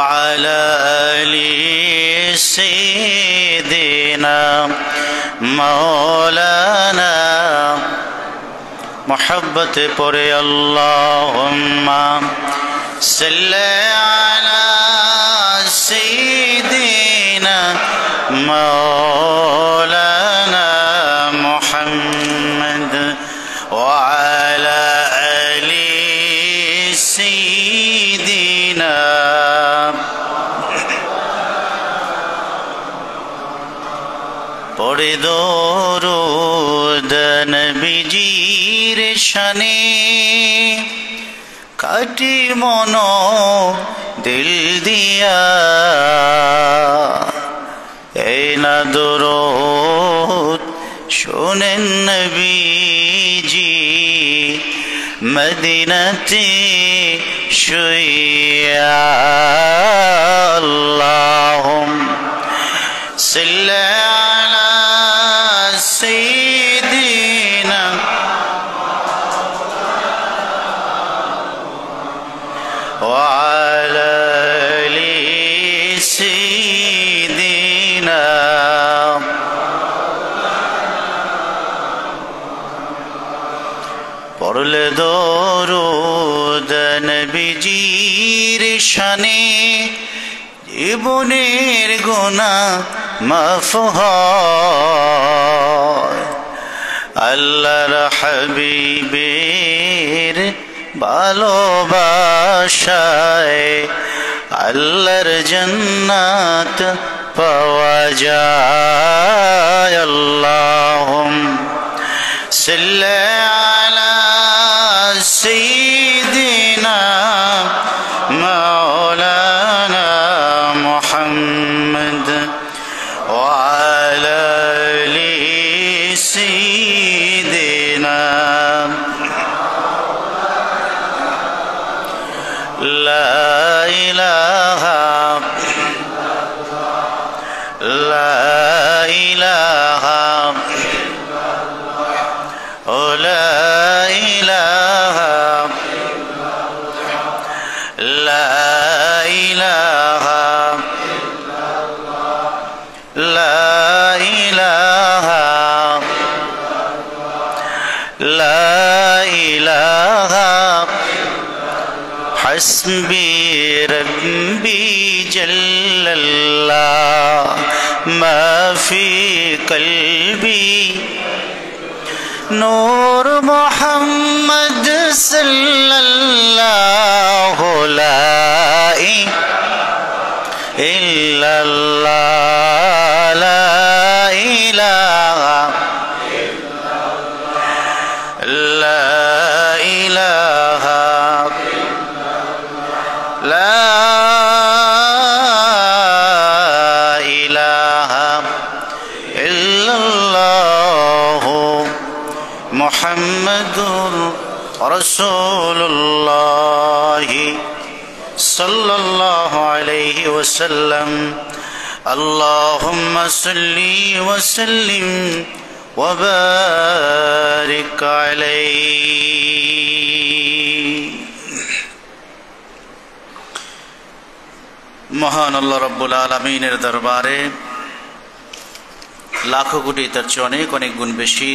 وعلى آل سيدنا مولانا محبت پڑے اللهم صل على سيدنا مولانا محمد وعلى آل سيدنا পড়ে দরুদ নবীজির শানে কাটি মন দিল দিয়া এই না দরুদ শোনেন নবীজি মদিনাতে শুইয়া আল্লাহুম্মা সাল্লি আলা সাইয়্যিদিনা ওয়া আলা আলি সাইয়্যিদিনা পড়লে দরুদ নবীজির শানে জীবনের গুনাহ মাফ হয় আল্লাহর হাবিবের ভালোবাসায় আল্লাহর জান্নাত পাওয়া যায় আল্লাহুম্মা সাল্লি আলা সাইয়্যিদিনা মাওলানা মুহাম্মদ ওয়া আলা আলি সাইয়্যিদিনা লা ইলাহা লা ইলাহা ও লা ইলাহা লা ইলাহা লা ইলাহা লা ইলাহা হাসবি রব্বি জাল্লাল্লাহ মা ফি কলবি নূর মুহাম্মদ সাল্লাল্লাহু লা ইলাহা ইল্লাল্লাহ লা ইলাহা লা ইলাহা লা ইলাহা ইল্লাল্লাহ মুহাম্মাদুর রাসূলুল্লাহ সাল্লাল্লাহু আলাইহি ওয়াসাল্লাম আল্লাহুম্মা সাল্লি ওয়া সাল্লিম ওয়া বারিক আলাইহি। মহান আল্লাহ রাব্বুল আলামিনের দরবারে লাখো কোটি তার চেয়ে অনেক অনেক গুণ বেশি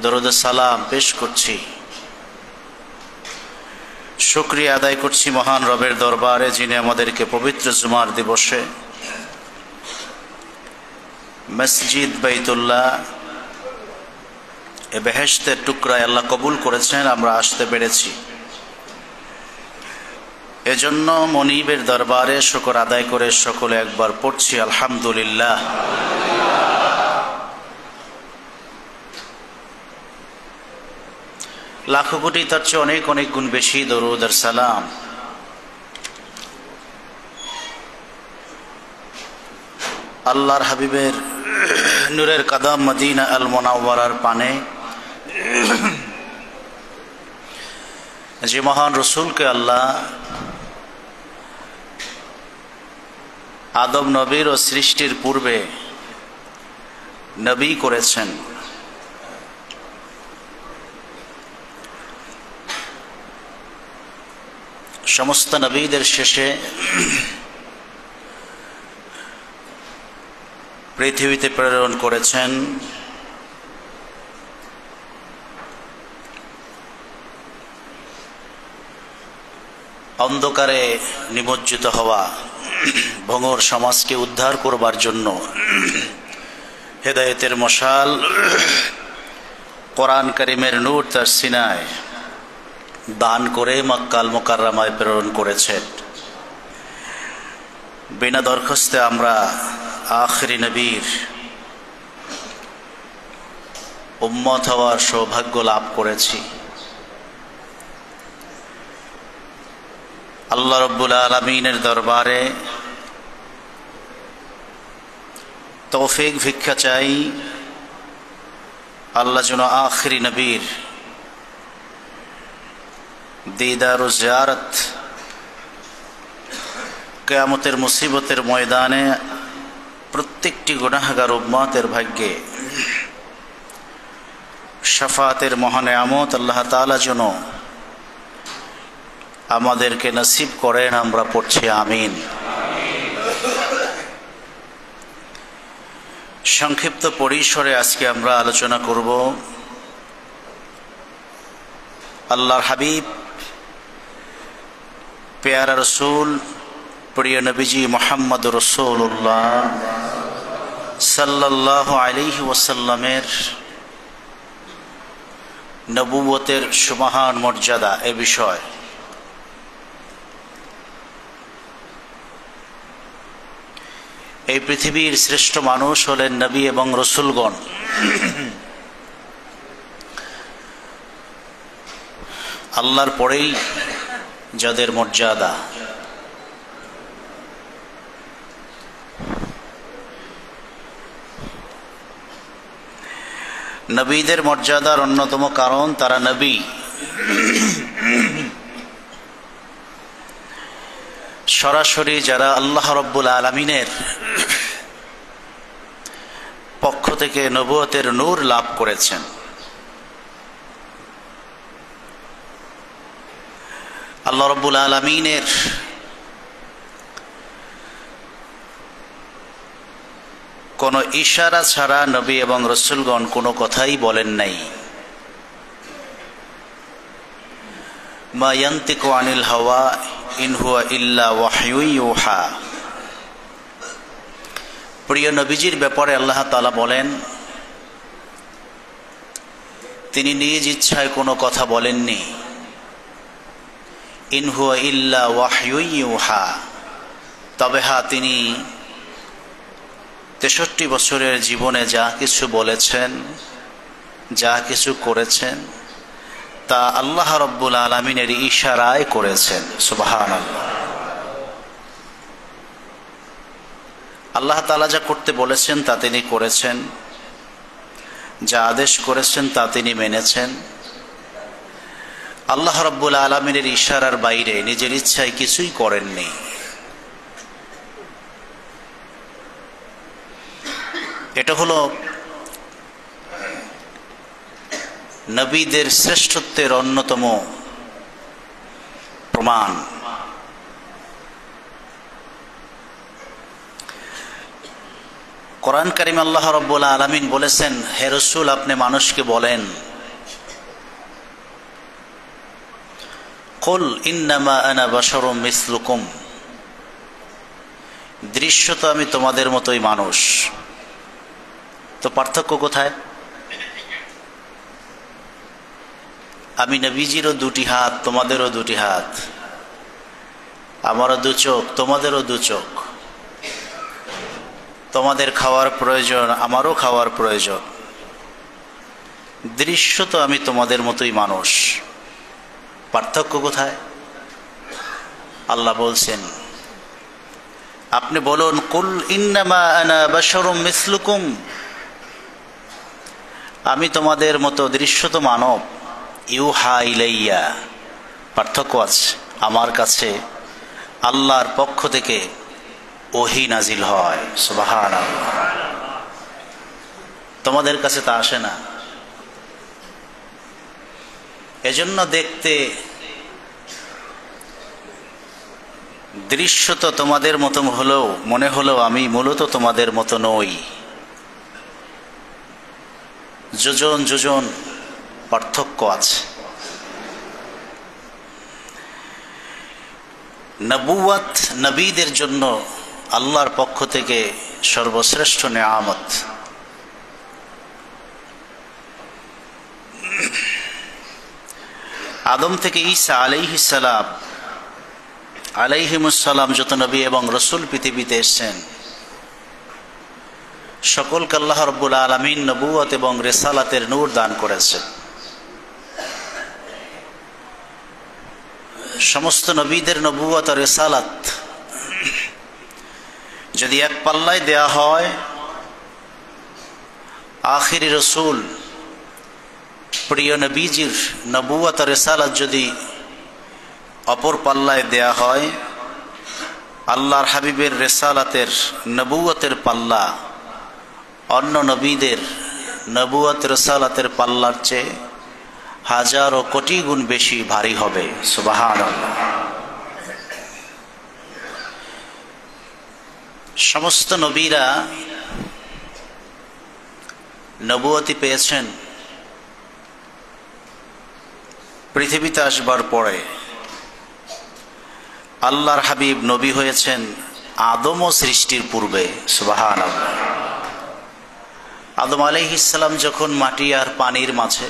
দরুদ সালাম পেশ করছি, শুকরিয়া আদায় করছি মহান রবের দরবারে, যিনি আমাদেরকে পবিত্র জুমার দিবসে মসজিদ বাইতুল্লাহ এ বেহেশতের টুকরায় আল্লাহ কবুল করেছেন, আমরা আসতে পেরেছি। এজন্য মনিবের দরবারে শুকর আদায় করে সকলে একবার পড়ছি আলহামদুলিল্লাহ। লাখো কোটি তার চেয়ে অনেক অনেক গুণ বেশি দরুদ আর সালাম আল্লাহর হাবিবের নূরের কদম মদিনা আল মুনাওয়ারার পানে যে মহান রসুলকে আল্লাহ আদম নবীর ও সৃষ্টির পূর্বে নবী করেছেন, সমস্ত নবীদের শেষে পৃথিবীতে প্রেরণ করেছেন অন্ধকারে নিমজ্জিত হওয়া ভঙ্গুর সমাজকে উদ্ধার করবার জন্য হেদায়েতের মশাল কোরআন কারীমের নূর তার সিনায় দান করে মক্কাল মুকাররমায় প্রেরণ করেছেন। বিনা দরখাস্তে আমরা আখিরি নবীর উম্মত হওয়ার সৌভাগ্য লাভ করেছি। আল্লাহ রাব্বুল আলামিনের দরবারে তৌফিক ভিক্ষা চাই, আল্লাহ যেন আখিরি নবীর দিদার ও জিয়ারত কিয়ামতের মুসিবতের ময়দানে প্রত্যেকটি গুনাহগার উম্মতের ভাগ্যে শাফাতের মহান নিয়ামত আল্লাহ তাআলা যেন আমাদেরকে নসিব করেন। আমরা পড়ছি আমিন। সংক্ষিপ্ত পরিসরে আজকে আমরা আলোচনা করব আল্লাহর হাবিব পেয়ারা রসুল প্রিয় নবীজি মুহাম্মদুর রাসূলুল্লাহ সাল্লাল্লাহু আলাইহি ওয়াসাল্লামের নবুয়তের সুমহান মর্যাদা এ বিষয়। এই পৃথিবীর শ্রেষ্ঠ মানুষ হলেন নবী এবং রসুলগণ। আল্লাহর পরেই যাদের মর্যাদা, নবীদের মর্যাদার অন্যতম কারণ তারা নবী। সরাসরি যারা আল্লাহ রাব্বুল আলামিনের পক্ষ থেকে নবুয়তের নূর লাভ করেছেন, আল্লাহ রাব্বুল আলামিনের কোনো ইশারা ছাড়া নবী এবং রাসূলগণ কোনো কথাই বলেন নাই। মা ইয়ান্তিকু আনিল হাওয়া ইন হুয়া ইল্লা ওয়াহয়ুন ইউহা। প্রিয় নবীজির ব্যাপারে আল্লাহ তাআলা বলেন, তিনি নিজ ইচ্ছায় কোনো কথা বলেননি। ইন হুয়া ইল্লা ওয়াহয়ুন ইউহা। তবে হ্যাঁ, তিনি 63 বছরের জীবনে যা কিছু বলেছেন, যা কিছু করেছেন, তা আল্লাহ রাব্বুল আলামিনের ইশারায় করেছেন। সুবহানাল্লাহ। আল্লাহ তাআলা যা করতে বলেছেন তা তিনি করেছেন, যা আদেশ করেছেন তা তিনি মেনেছেন। আল্লাহ রাব্বুল আলামিনের ইশারার বাইরে নিজের ইচ্ছায় কিছুই করেননি। এটা হলো নবীদের শ্রেষ্ঠত্বের অন্যতম প্রমাণ। কোরআন কারীম আল্লাহ রাব্বুল আলামিন বলেছেন, হে রাসূল, আপনি মানুষকে বলেন, কুল ইন্নামা আনা বাশারুম মিসলুকুম। দৃশ্যত আমি তোমাদের মতোই মানুষ। তো পার্থক্য কোথায়? আমি নবীজিরও 2টি হাত, তোমাদেরও 2টি হাত, আমারও 2 চোখ, তোমাদেরও 2 চোখ। তোমাদের খাওয়ার প্রয়োজন, আমারও খাওয়ার প্রয়োজন। দৃশ্যত আমি তোমাদের মতোই মানুষ। পার্থক্য কোথায়? আল্লাহ বলছেন, আপনি বলুন, কুল ইন্নামা আনা বাশারুম মিসলুকুম। আমি তোমাদের মতো দৃশ্যত মানব। ইউহা ইলাইয়া। পার্থক্য আছে। আমার কাছে আল্লাহর পক্ষ থেকে ওহী নাজিল হয়। সুবহানাল্লাহ। তোমাদের কাছে তা আসে না। এজন্য দেখতে দৃশ্য তো তোমাদের মতো হলেও মনে হলেও আমি মূলত তোমাদের মতো নই। যোজন যোজন পার্থক্য আছে। নবুয়ত নবীদের জন্য আল্লাহর পক্ষ থেকে সর্বশ্রেষ্ঠ নেয়ামত। আদম থেকে ঈসা আলাইহিমুসসালাম যত নবী এবং রসুল পৃথিবীতে এসেছেন, সকলকে আল্লাহ রাব্বুল আলামিন নবুয়ত এবং রিসালাতের নূর দান করেছেন। সমস্ত নবীদের নবুয়ত আর রিসালাত যদি এক পাল্লায় দেয়া হয়, আখিরি রসুল প্রিয় নবীজির নবুয়ত আর রিসালাত যদি অপর পাল্লায় দেয়া হয়, আল্লাহর হাবিবের রিসালাতের নবুয়তের পাল্লা অন্য নবীদের নবুয়ত রিসালাতের পাল্লার চেয়ে হাজার ও কোটি গুণ বেশি ভারী হবে। সুবহানাল্লাহ। সমস্ত নবীরা নবুয়তি পেয়েছেন পৃথিবীতে আসবার পরে। আল্লাহর হাবিব নবী হয়েছেন আদম ও সৃষ্টির পূর্বে। সুবহানাল্লাহ। আদম আলাইহিস সালাম যখন মাটি আর পানির মাঝে,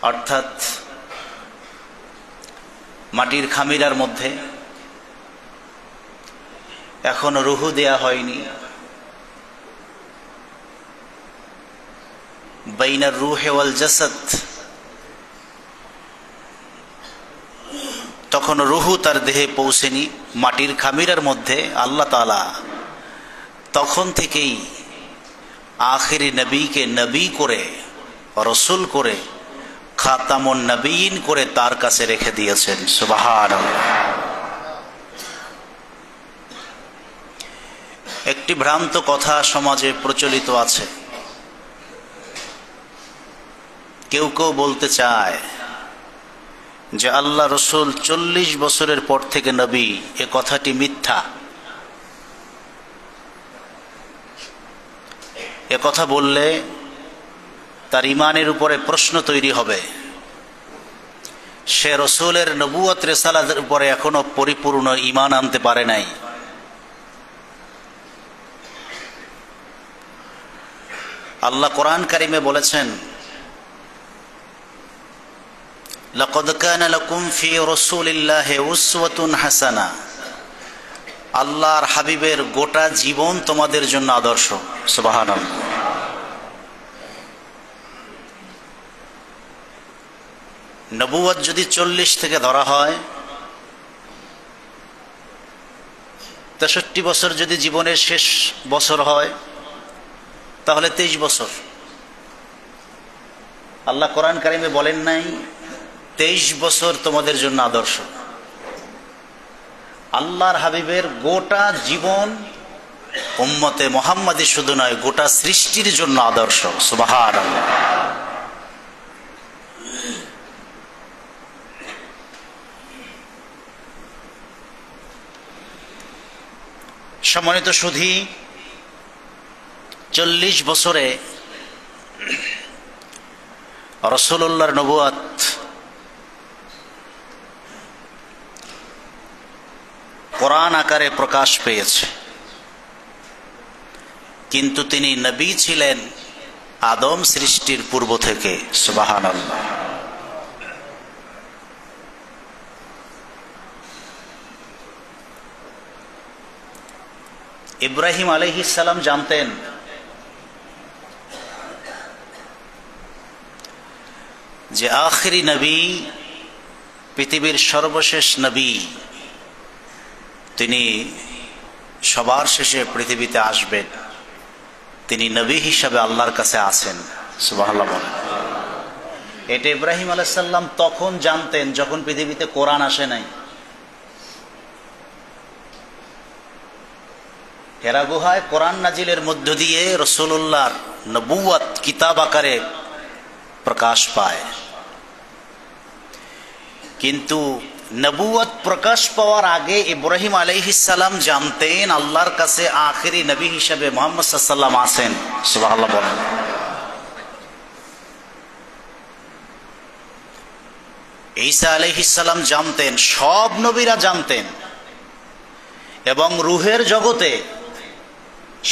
অর্থাৎ মাটির খামিরার মধ্যে, এখনো রুহু দেয়া হয়নি, বাইনার রুহে ওয়াল জাসাদ, তখন রুহু তার দেহে পৌঁছেনি, মাটির খামিরার মধ্যে আল্লাহ তাআলা তখন থেকেই আখিরি নবীকে নবী করে, রসুল করে, খাতামুন নবীন করে তার কাছে রেখে দিয়েছেন। সুবহানাল্লাহ। একটি ভ্রান্ত কথা সমাজে প্রচলিত আছে। কেউ কেউ বলতে চায় যে আল্লাহ রসুল 40 বছরের পর থেকে নবী, এ কথাটি মিথ্যা। এ কথা বললে তার ইমানের উপরে প্রশ্ন তৈরি হবে। সে রসুলের নবুয়ত রিসালাতের উপরে এখনো পরিপূর্ণ ইমান আনতে পারে নাই। আল্লাহ কোরআন কারিমে বলেছেন, লাকাদ কানা লাকুম ফি রাসূলিল্লাহি উসওয়াতুন হাসানা। আল্লাহর হাবিবের গোটা জীবন তোমাদের জন্য আদর্শ। সুবহানাল্লাহ। নবুয়ত যদি 40 থেকে ধরা হয়, 63 বছর যদি জীবনের শেষ বছর হয়, তাহলে 23 বছর। আল্লাহ কোরআন কারিমে বলেন নাই 23 বছর তোমাদের জন্য আদর্শ। আল্লাহর হাবিবের গোটা জীবন উম্মতে মুহাম্মাদী শুধু নয়, গোটা সৃষ্টির জন্য আদর্শ। সুবহানাল্লাহ। সম্মানিত সুধী, 40 বছরে রাসূলুল্লাহর নবুয়ত কোরআন আকারে প্রকাশ পেয়েছে, কিন্তু তিনি নবী ছিলেন আদম সৃষ্টির পূর্ব থেকে। সুবহানাল্লাহ। ইব্রাহিম আলাইহিস সালাম জানতেন যে আখিরি নবী, পৃথিবীর সর্বশেষ নবী, তিনি সবার শেষে পৃথিবীতে আসবেন। তিনি নবী হিসাবে আল্লাহর কাছে আছেন। সুবহানাল্লাহ। এটা ইব্রাহিম আলাইহিস সালাম তখন জানতেন যখন পৃথিবীতে কোরআন আসে নাই। হেরা গুহায় কোরআন নাজিলের মধ্য দিয়ে রাসূলুল্লাহর নবুয়ত কিতাব আকারে প্রকাশ পায়, কিন্তু নবুয়ত প্রকাশ পাওয়ার আগে ইব্রাহিম আলাইহিস সালাম জানতেন আল্লাহর কাছে আখেরি নবী হিসেবে মুহাম্মদ সাল্লাল্লাহু আলাইহি ওয়াসাল্লাম আছেন। সুবহানাল্লাহ বলেন। ঈসা আলাইহিস সালাম জানতেন, সব নবীরা জানতেন, এবং রূহের জগতে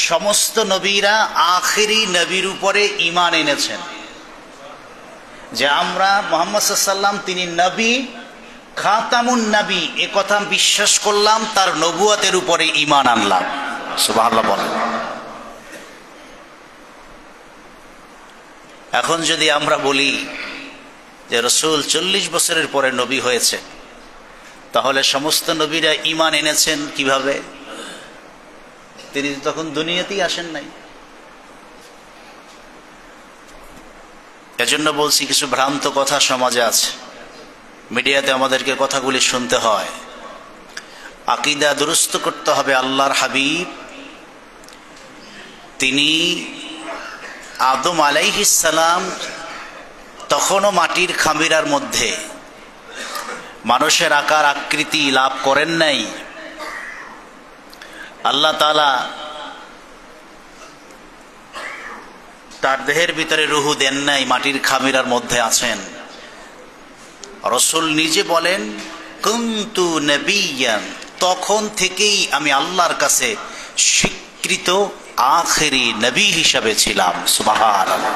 সমস্ত নবীরা আখেরি নবীর উপরে ঈমান এনেছেন যে আমরা মুহাম্মদ সাল্লাল্লাহু আলাইহি ওয়াসাল্লাম তিনি নবী, খাতামুন নবী, এ কথা বিশ্বাস করলাম, তার নবুয়তের উপরে ঈমান আনলাম। সুবহানাল্লাহ বলেন। এখন যদি আমরা বলি যে রাসূল 40 বছরের পরে নবী হয়েছে, তাহলে সমস্ত নবীরা ঈমান এনেছেন কিভাবে? তিনি তখন দুনিয়াতেই আসেন নাই। এজন্য বলছি কিছু ভ্রান্ত কথা সমাজে আছে, মিডিয়াতে আমাদেরকে কথাগুলি শুনতে হয়। আকীদা দুরুস্ত করতে হবে। আল্লাহর হাবিব তিনি আদম আলাইহিস সালাম তখনও মাটির খামিরার মধ্যে মানুষের আকার আকৃতি লাভ করেন নাই। আল্লাহ তাআলা তার দেহের ভিতরে রূহ দেন নাই, মাটির খামিরার মধ্যে আছেন। রাসূল নিজে বলেন কুনতু নবিয়্যান, তখন থেকেই আমি আল্লাহর কাছে স্বীকৃত আখেরি নবী হিসাবে ছিলাম। সুবহানাল্লাহ।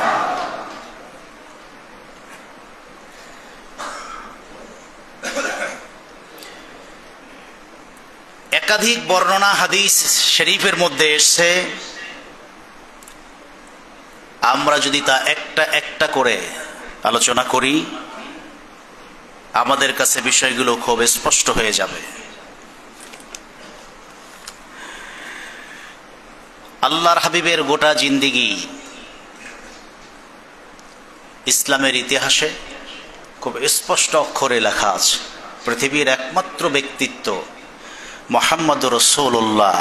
একাধিক বর্ণনা হাদিস শরীফের মধ্যে এসেছে, আমরা যদি তা একটা একটা করে আলোচনা করি আমাদের কাছে বিষয়গুলো খুব স্পষ্ট হয়ে যাবে। আল্লাহর হাবিবের গোটা জিন্দেগি ইসলামের ইতিহাসে খুব স্পষ্ট অক্ষরে লেখা আছে। পৃথিবীর একমাত্র ব্যক্তিত্ব মুহাম্মদুর রাসূলুল্লাহ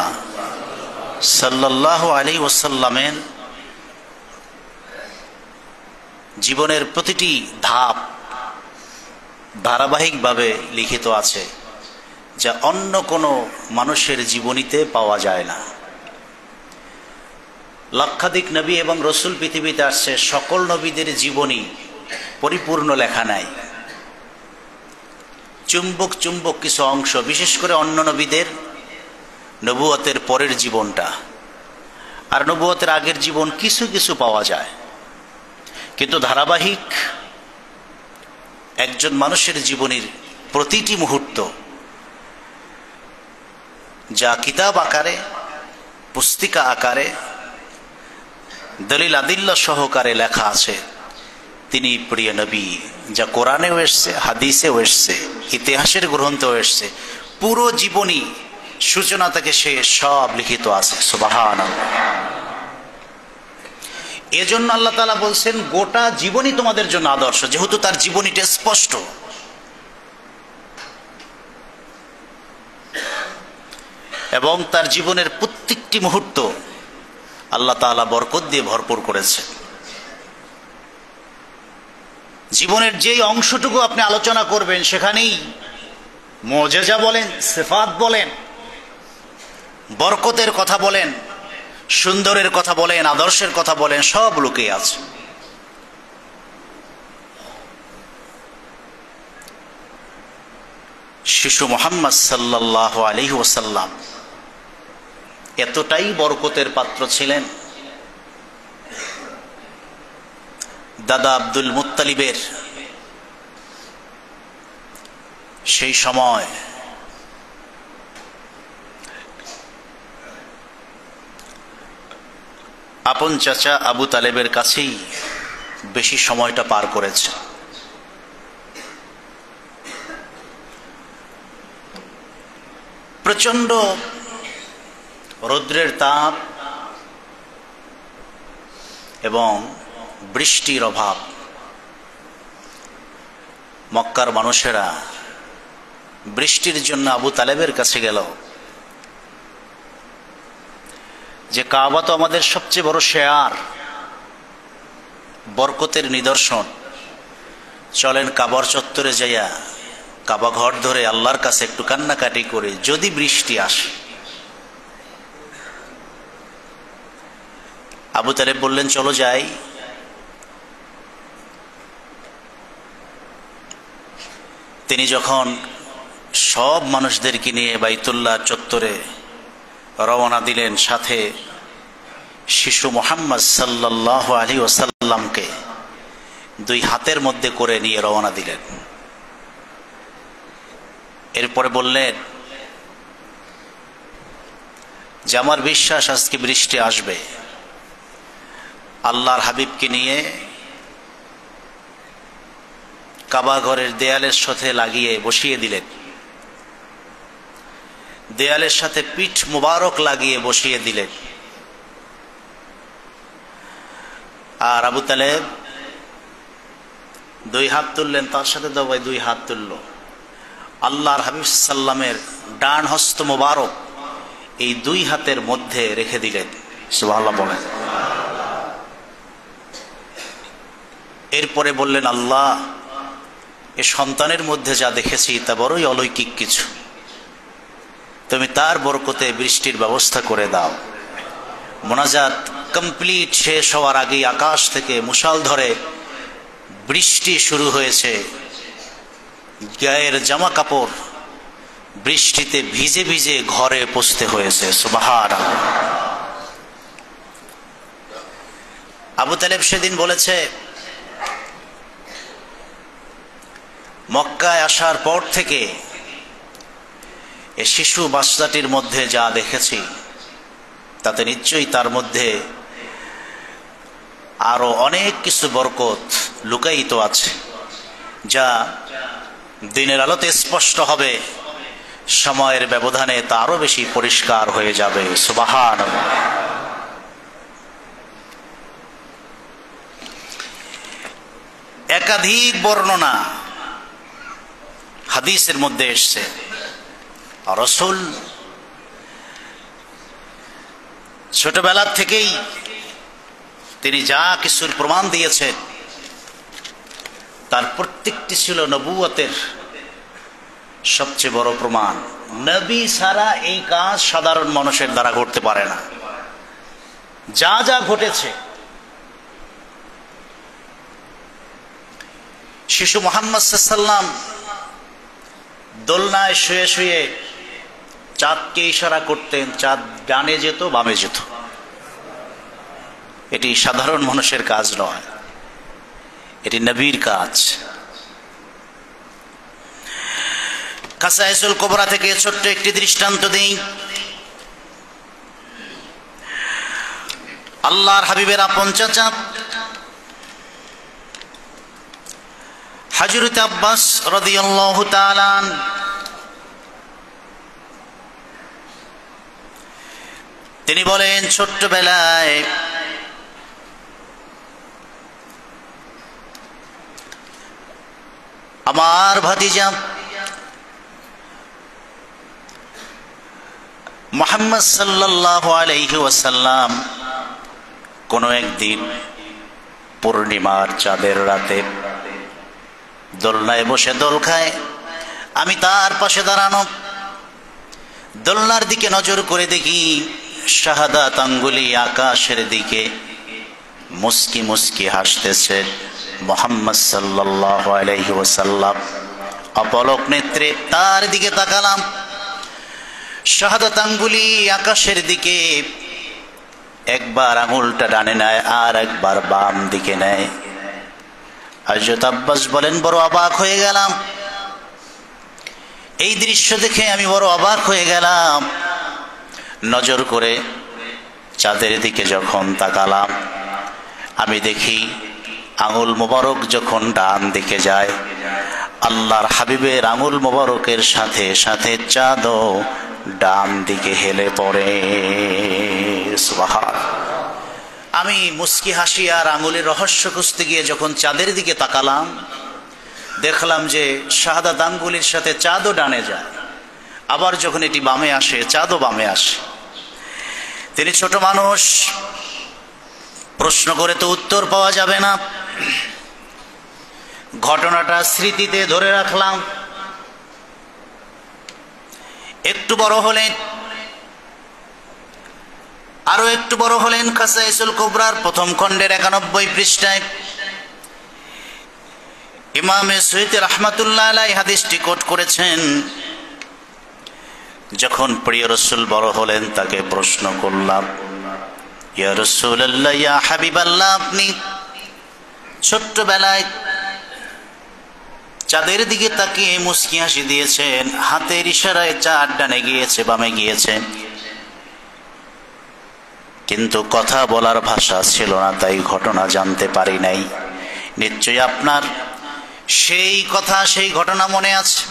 সাল্লাল্লাহু আলাইহি ওয়াসাল্লামের জীবনের প্রতিটি ধাপ ধারাবাহিকভাবে লিখিত আছে, যা অন্য কোনো মানুষের জীবনীতে পাওয়া যায় না। লক্ষাধিক নবী এবং রসুল পৃথিবীতে আসছে, সকল নবীদের জীবনী পরিপূর্ণ লেখা নাই। চুম্বক চুম্বক কিছু অংশ, বিশেষ করে অন্য নবীদের নবুয়তের পরের জীবনটা আর নবুয়তের আগের জীবন কিছু কিছু পাওয়া যায়, কিন্তু ধারাবাহিক একজন মানুষের জীবনের প্রতিটি মুহূর্ত যা কিতাব আকারে, পুস্তিকা আকারে, দলিল আদিল্লা সহকারে লেখা আছে, তিনি প্রিয় নবী, যা কোরআনেও এসছে, হাদিসেও এসছে, ইতিহাসের গ্রন্থেও এসছে। পুরো জীবনী সূচনা থেকে শেষ সব লিখিত আছে। সুবহানাল্লাহ। এজন্য আল্লাহ তাআলা বলছেন গোটা জীবনী তোমাদের জন্য আদর্শ, যেহেতু তার জীবনীটা স্পষ্ট। এবং তার জীবনের প্রত্যেকটি মুহূর্ত আল্লাহ তাআলা বরকত দিয়ে ভরপুর করেছে। জীবনের যেই অংশটুকু আপনি আলোচনা করবেন সেখানেই মুজিজা বলেন, সিফাত বলেন, বরকতের কথা বলেন, সুন্দরের কথা বলেন, আদর্শের কথা বলেন, সব লুকিয়ে আছে। শিশু মুহাম্মদ সাল্লাল্লাহু আলাইহি ওয়াসাল্লাম এতটাই বরকতের পাত্র ছিলেন, দাদা আব্দুল মুত্তালিবের সেই সময় আপন চাচা আবু তালেবের কাছেই বেশি সময়টা পার করেছে। প্রচন্ড রৌদ্রের তাপ এবং বৃষ্টির অভাব, মক্কার মানুষেরা বৃষ্টির জন্য আবু তালেবের কাছে গেল যে কাবা তো আমাদের সবচেয়ে বড় শেয়ার, বরকতের নিদর্শন, চলেন কাবার চত্বরে যাইয়া কাবা ঘর ধরে আল্লাহর কাছে একটু কান্নাকাটি করে যদি বৃষ্টি আসে। আবু তালেব বললেন চলো যাই। তিনি যখন সব মানুষদেরকে নিয়ে বাইতুল্লাহ চত্বরে রওনা দিলেন, সাথে শিশু মুহাম্মদ সাল্লাল্লাহু আলাইহি ওয়াসাল্লামকে দুই হাতের মধ্যে করে নিয়ে রওনা দিলেন। এরপরে বললেন যে আমার বিশ্বাস আজকে বৃষ্টি আসবে। আল্লাহর হাবিবকে নিয়ে কাবা ঘরের দেয়ালের সাথে লাগিয়ে বসিয়ে দিলেন, দেয়ালের সাথে পিঠ মুবারক লাগিয়ে বসিয়ে দিলেন। আর আবু তালেব দুই হাত তুললেন, তার সাথে দবাই দুই হাত তুলল। আল্লাহর হাবিব সাল্লামের ডান হস্ত মুবারক এই দুই হাতের মধ্যে রেখে দিলেন। সুবহানাল্লাহ বলেন। এরপরে বললেন, আল্লাহ, এ সন্তানের মধ্যে যা দেখেছি তা বড়ই অলৌকিক কিছু, তুমি তার বরকতে বৃষ্টির ব্যবস্থা করে দাও। মোনাজাত কমপ্লিট শেষ হওয়ার আগেই আকাশ থেকে মুষলধারে বৃষ্টি শুরু হয়েছে। গায়ের জামা কাপড় বৃষ্টিতে ভিজে ভিজে ঘরে পৌঁছতে হয়েছে। সুবহানাল্লাহ। আবু তালেব সেদিন বলেছে, মক্কায় আসার পর থেকে এ শিশু বাচ্চাটির মধ্যে যা দেখেছি তাতে নিশ্চয়ই তার মধ্যে আরো অনেক কিছু বরকত লুকায়িত আছে, যা দিনের আলোতে স্পষ্ট হবে, সময়ের ব্যবধানে তা আরো বেশি পরিষ্কার হয়ে যাবে। সুবহানাল্লাহ। একাধিক বর্ণনা হাদিসের মধ্যে এসছে, রাসূল ছোটবেলা থেকেই তিনি যা কিছুর প্রমাণ দিয়েছেন তার প্রত্যেকটি ছিল নবুয়তের সবচেয়ে বড় প্রমাণ। নবী ছাড়া এই কাজ সাধারণ মানুষের দ্বারা করতে পারে না। যা যা ঘটেছে, শিশু মুহাম্মদ সাল্লাল্লাহু আলাইহি ওয়াসাল্লাম দোলনায় শুয়ে শুয়ে চাঁদকে ইশারা করতেন, চাঁদ ডানে যেত বামে যেত। এটি সাধারণ মানুষের কাজ নয়, এটি নবীর কাজ। কাসায়েসুল কুবরা থেকে ছোট্ট একটি দৃষ্টান্ত দিই। আল্লাহর হাবিবের আপন চাচা হযরত আব্বাস রাদিয়াল্লাহু তাআলা তিনি বলেন, ছোট্টবেলায় আমার ভাতিজা মুহাম্মদ সাল্লাল্লাহু আলাইহি ওয়াসাল্লাম কোনো একদিন পূর্ণিমার চাঁদের রাতে দোলনায় বসে দোল খায়। আমি তার পাশে দাঁড়ানো, দোলনার দিকে নজর করে দেখি শাহাদাত আঙ্গুলি আকাশের দিকে মুস্কি মুস্কি হাসতেছে মুহাম্মদ সাল্লাল্লাহু আলাইহি ওয়াসাল্লাম। অপলক নেত্রে তার দিকে তাকালাম, শাহাদাত আঙ্গুলি আকাশের দিকে, একবার আঙুলটা ডানে নেয় আর একবার বাম দিকে নেয়। হযরত আব্বাস বলেন, বড় অবাক হয়ে গেলাম। এই দৃশ্য দেখে আমি বড় অবাক হয়ে গেলাম। নজর করে চাঁদের দিকে যখন তাকালাম, আমি দেখি আঙুল মোবারক যখন ডান দিকে যায়, আল্লাহর হাবিবের আঙুল মোবারকের সাথে সাথে চাঁদও ডান দিকে হেলে পড়ে। সুবহানাল্লাহ। আমি মুস্কি হাসি আর আঙুলের রহস্য খুঁজতে গিয়ে যখন চাঁদের দিকে তাকালাম, দেখলাম যে শাহাদাত আঙ্গুলির সাথে চাঁদও ডানে যায়, আবার যখন এটি বামে আসে চাঁদও বামে আসে। তিনি ছোট মানুষ, প্রশ্ন করে তো উত্তর পাওয়া যাবে না। ঘটনাটা স্মৃতিতে ধরে রাখলাম। একটু বড় হলেন, আরো একটু বড় হলেন। খাসাইসুল কুবরার প্রথম খণ্ডের 91 পৃষ্ঠায় ইমামে সুয়ুতী রাহমাতুল্লাহ আলাইহি হাদিসটি কোট করেছেন। যখন প্রিয় রাসূল বড় হলেন তাকে প্রশ্ন করলাম, ইয়া রাসূলুল্লাহ, ইয়া হাবিবাল্লাহ, আপনি ছোট্টবেলায় চাঁদের দিকে তাকিয়ে মুস্কি হাসি দিয়েছেন, হাতের ইশারায় চাঁদ ডানে গিয়েছে বামে গিয়েছে, কিন্তু কথা বলার ভাষা ছিল না, তাই ঘটনা জানতে পারি নাই। নিশ্চয়ই আপনার সেই কথা সেই ঘটনা মনে আছে?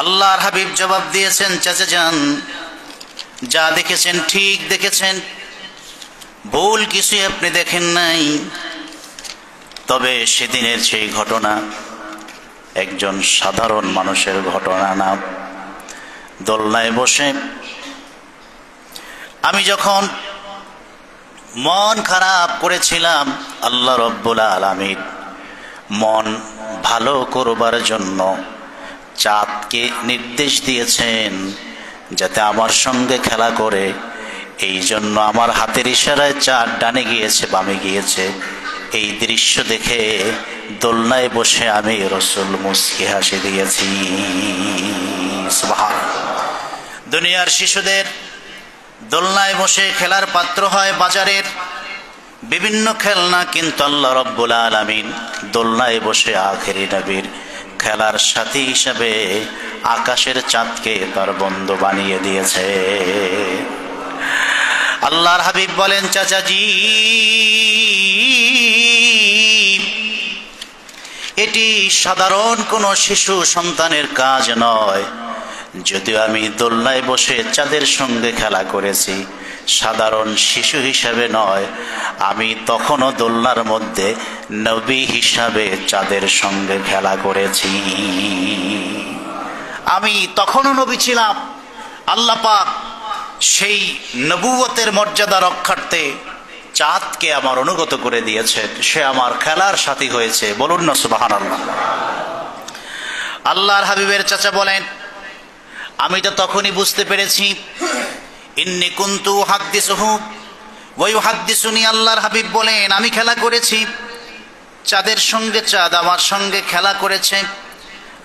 আল্লাহর হাবিব জবাব দিয়েছেন, চাচা যান, যা দেখেছেন ঠিক দেখেছেন, ভুল কিছুই আপনি দেখেন নাই। তবে সেদিনের সেই ঘটনা একজন সাধারণ মানুষের ঘটনা না। দোলনায় বসে আমি যখন মন খারাপ করেছিলাম, আল্লাহ রব্বুল আলামিন মন ভালো করবার জন্য চাঁদকে নির্দেশ দিয়েছেন যাতে আমার সঙ্গে খেলা করে। এই জন্য আমার হাতের ইশারায় চাঁদ ডানে গিয়েছে বামে গিয়েছে। এই দৃশ্য দেখে দোলনায় বসে আমি রাসূল মুস্কি হাসি দিয়েছি। সুবহানাল্লাহ। দুনিয়ার শিশুদের দোলনায় বসে খেলার পাত্র হয় বাজারের বিভিন্ন খেলনা, কিন্তু আল্লাহ রব্বুল আলামিন দোলনায় বসে আখেরি নবীর খেলার সাথী হিসাবে আকাশের চাঁদকে তার বন্ধু বানিয়ে দিয়েছে। আল্লাহর হাবিব বলেন, চাচাজি, এটি সাধারণ কোনো শিশু সন্তানের কাজ নয়। যদিও আমি দোলনায় বসে চাঁদের সঙ্গে খেলা করেছি, সাধারণ শিশু হিসাবে নয়, আমি তখনও দোলনার মধ্যে নবী হিসাবে চাঁদের সঙ্গে খেলা করেছি। আমি তখনও নবী ছিলাম। আল্লাহ পাক সেই নবুয়তের মর্যাদা রক্ষার্থে চাঁদকে আমার অনুগত করে দিয়েছে, সে আমার খেলার সাথী হয়েছে। বলুন না সুবহানাল্লাহ। আল্লাহর হাবিবের চাচা বলেন, আমি তো তখনই বুঝতে পেরেছি, ইন্নী কুনতু উহাদ্দিসুহু ওয়া ইউহাদ্দিসুনি। আল্লাহর হাবিব বলেন, আমি খেলা করেছি চাঁদের সঙ্গে, চাঁদ আমার সঙ্গে খেলা করেছে,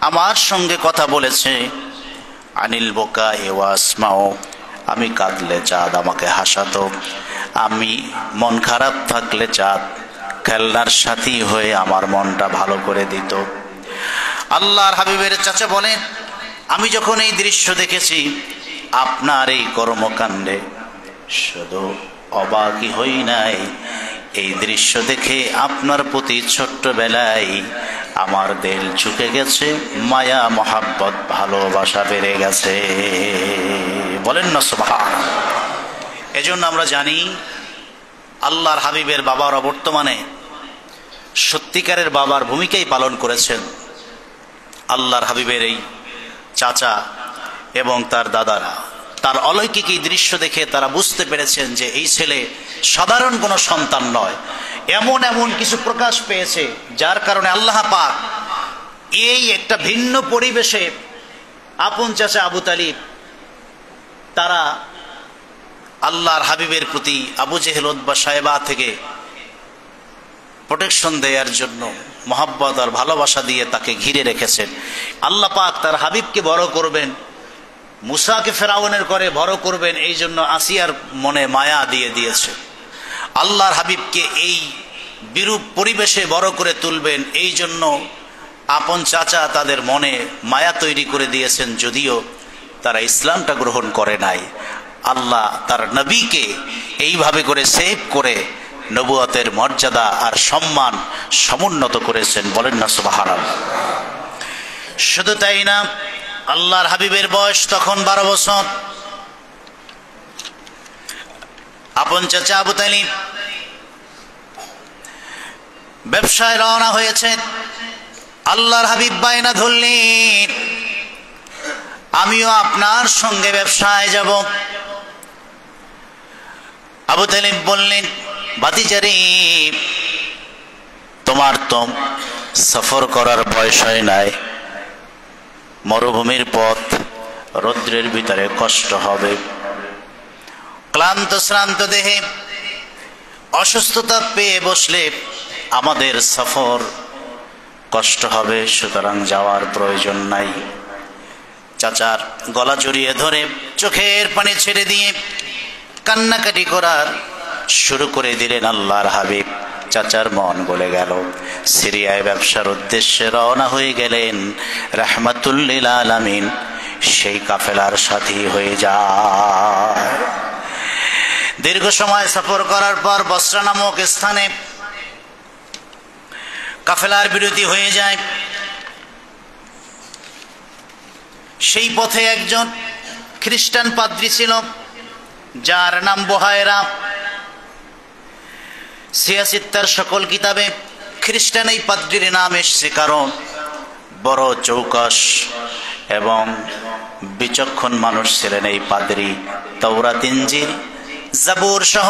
আমার সঙ্গে কথা বলেছে। আনিল বুকাই ওয়া আসমাউ, আমি কাঁদলে চাঁদ আমাকে হাসাতো, আমি মন খারাপ থাকলে চাঁদ খেলনার সাথী হয়ে আমার মনটা ভালো করে দিত। আল্লাহর হাবিবের চাচা বলেন, আমি যখন এই দৃশ্য দেখেছি আপনার এই কর্মকাণ্ডে, শুধু অবাকই হই নাই, এই দৃশ্য দেখে আপনার প্রতি ছোট্টবেলায় আমার দিল ঝুঁকে গেছে, মায়া মহাব্বত ভালোবাসা বেড়ে গেছে। বলেন না সুবহানাল্লাহ। এজন্য আমরা জানি আল্লাহর হাবিবের বাবারা বর্তমানে সত্যিকারের বাবার ভূমিকাই পালন করেছেন। আল্লাহর হাবিবের এই চাচা এবং তার দাদারা তার অলৌকিক এই দৃশ্য দেখে তারা বুঝতে পেরেছেন যে এই ছেলে সাধারণ কোনো সন্তান নয়, এমন এমন কিছু প্রকাশ পেয়েছে যার কারণে আল্লাহ পাক এই একটা ভিন্ন পরিবেশে আপন চাচা আবু তালিব তারা আল্লাহর হাবিবের প্রতি আবু জেহেল উতবা সাহেবা থেকে প্রোটেকশন দেওয়ার জন্য মহব্বত আর ভালোবাসা দিয়ে তাকে ঘিরে রেখেছেন। আল্লাহ পাক তার হাবিবকে বড় করবেন, মুসাকে ফেরাউনের করে বড় করবেন, এই জন্য আসিয়ার মনে মায়া দিয়ে দিয়েছে। আল্লাহর হাবিবকে এই বিরূপ পরিবেশে বড় করে তুলবেন, এই জন্য আপন চাচা তাদের মনে মায়া তৈরি করে দিয়েছেন, যদিও তারা ইসলামটা গ্রহণ করে নাই। আল্লাহ তার নবীকে এইভাবে করে সেভ করে নবুয়তের মর্যাদা আর সম্মান সমুন্নত করেছেন। বলেন না সুবহানাল্লাহ। শুধু তাই না, আল্লাহর হাবিবের বয়স তখন 12 বছর। আপন চাচা আবু তালিব ব্যবসায় রওনা হয়েছেন। আল্লাহর হাবিব বায়না ধরলেন, আমিও আপনার সঙ্গে ব্যবসায় যাব। আবু তালিব বললেন, ভাতিজারে, তোমার তো সফর করার বয়স হয় নাই, মরুভূমির পথ, রৌদ্রের ভিতরে কষ্ট হবে। ক্লান্ত শ্রান্ত দেহে অসুস্থতা পেয়ে বসলে আমাদের সফর কষ্ট হবে, সুতরাং যাওয়ার প্রয়োজন নাই। চাচার গলা জড়িয়ে ধরে চোখের পানি ছেড়ে দিয়ে কান্নাকাটি করার শুরু করে দিলেন আল্লাহর হাবিব। চাচার মন গলে গেল। সিরিয়ায় ব্যবসার উদ্দেশ্যে রওনা হয়ে গেলেন। রাহমাতুল লিল আলামিন সেই কাফেলার সাথী হয়ে যায়। দীর্ঘ সময় সফর করার পর বসরা নামক স্থানে কাফেলার বিরতি হয়ে যায়। সেই পথে একজন খ্রিস্টান পাদ্রী ছিল, যার নাম বুহায়রা। সিয়াসিত্তার সকল কিতাবে খ্রিস্টান এই পাদ্রীর নাম এসেছে, কারণ বড় চৌকস এবং বিচক্ষণ মানুষ ছিলেন এই পাদ্রী। তাওরাত, ইনজিল, জাবুর সহ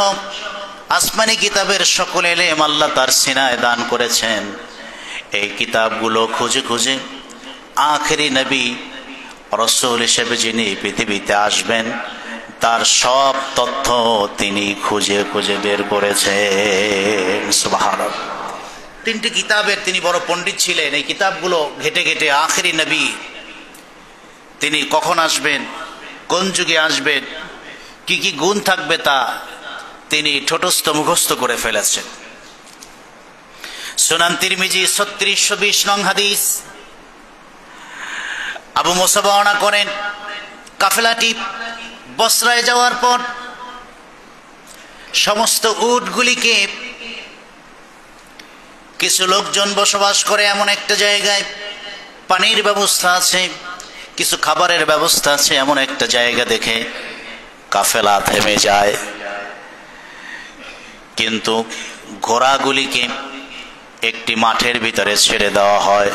আসমানি কিতাবের সকল ইলম আল্লাহ তার সিনায় দান করেছেন। এই কিতাবগুলো খুঁজে খুঁজে আখেরি নবী রাসূল হিসেবে যিনি পৃথিবীতে আসবেন তার সব তথ্য তিনি খুঁজে খুঁজে বের করেছেন। সুবহানাল্লাহ। 3টি কিতাবের তিনি বড় পণ্ডিত ছিলেন। এই কিতাবগুলো ঘেটে ঘেটে আখেরি নবী তিনি কখন আসবেন, কোন যুগে আসবেন, কি কি গুণ থাকবে তা তিনি ঠোঁটস্থ মুখস্থ করে ফেলেছেন। সুনান তিরমিজি 3620 নং হাদিস। আবু মুসা বর্ণনা করেন, কাফেলাটি বসরায় যাওয়ার পর সমস্ত উটগুলিকে কিছু লোকজন বসবাস করে এমন একটা জায়গায়, পানির ব্যবস্থা আছে, কিছু খাবারের ব্যবস্থা আছে, এমন একটা জায়গা দেখে কাফেলা থেমে যায়। কিন্তু ঘোড়াগুলিকে একটি মাঠের ভিতরে ছেড়ে দেওয়া হয়,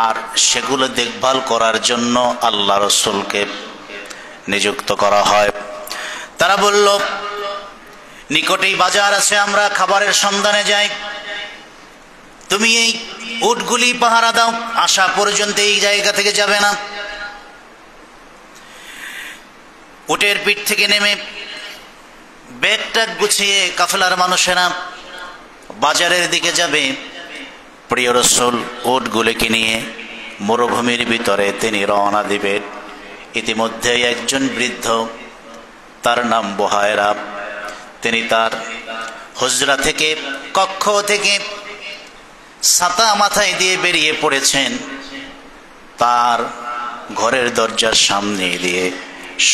আর সেগুলো দেখভাল করার জন্য আল্লাহ রাসূলকে নিযুক্ত করা হয়। তারা বলল, নিকটেই বাজার আছে, আমরা খাবারের সন্ধানে যাই, তুমি এই উটগুলি পাহারা দাও, আসা পর্যন্ত এই জায়গা থেকে যাবে না। উটের পিঠ থেকে নেমে ব্যাগটা গুছিয়ে কাফেলার মানুষেরা বাজারের দিকে যাবে। প্রিয় রাসূল উটগুলিকে নিয়ে মরুভূমির ভিতরে তিনি রওনা দিবেন। ইতিমধ্যে একজন বৃদ্ধ, তার নাম বুহায়রা, তিনি তার হুজরা থেকে, কক্ষ থেকে ছাতা মাথায় দিয়ে বেরিয়ে পড়েছেন। তার ঘরের দরজার সামনে দিয়ে